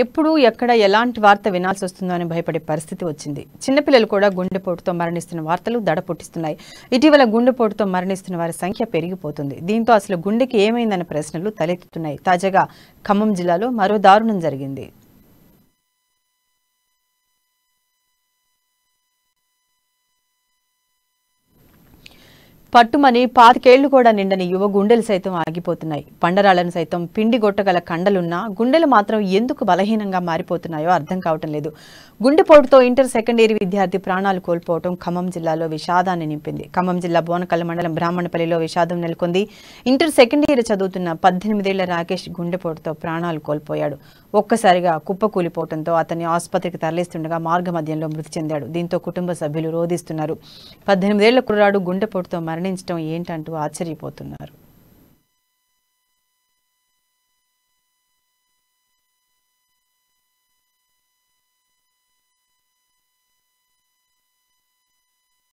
ఎప్పుడు ఎక్కడ ఎలాంటి వార్త వినాల్సి వస్తుందో అని భయపడే పరిస్థితి వచ్చింది. చిన్నపిల్లలు కూడా గుండెపోటుతో మరణిస్తున్న వార్తలు దడ పుట్టిస్తున్నాయి. ఇటీవల గుండెపోటుతో మరణిస్తున్న వారి సంఖ్య పెరిగిపోతుంది. దీంతో అసలు గుండెకి ఏమైందన్న ప్రశ్నలు తలెత్తుతున్నాయి. తాజాగా ఖమ్మం జిల్లాలో మరో దారుణం జరిగింది. పట్టుమని 25 ఏళ్లు కూడా నిండని యువ గుండెలు సైతం ఆగిపోతున్నాయి. పండరాలను సైతం పిండి గొట్టగల కండలున్నా గుండెలు మాత్రం ఎందుకు బలహీనంగా మారిపోతున్నాయో అర్థం కావటం లేదు. గుండెపోటుతో ఇంటర్ సెకండ్ ఇయర్ విద్యార్థి ప్రాణాలు కోల్పోవడం ఖమ్మం జిల్లాలో విషాదాన్ని నింపింది. ఖమ్మం జిల్లా బోనకల్ మండలం బ్రాహ్మణపల్లిలో విషాదం నెలకొంది. ఇంటర్ సెకండ్ ఇయర్ చదువుతున్న 18 ఏళ్ల రాకేష్ గుండెపోటుతో ప్రాణాలు కోల్పోయాడు. ఒక్కసారిగా కుప్పకూలిపోవడంతో అతన్ని ఆసుపత్రికి తరలిస్తుండగా మార్గ మధ్యంలో మృతి చెందాడు. దీంతో కుటుంబ సభ్యులు రోధిస్తున్నారు. 18 ఏళ్ల కుర్రాడు గుండెపోటుతో మరణించడం ఏంటంటూ ఆశ్చర్యపోతున్నారు.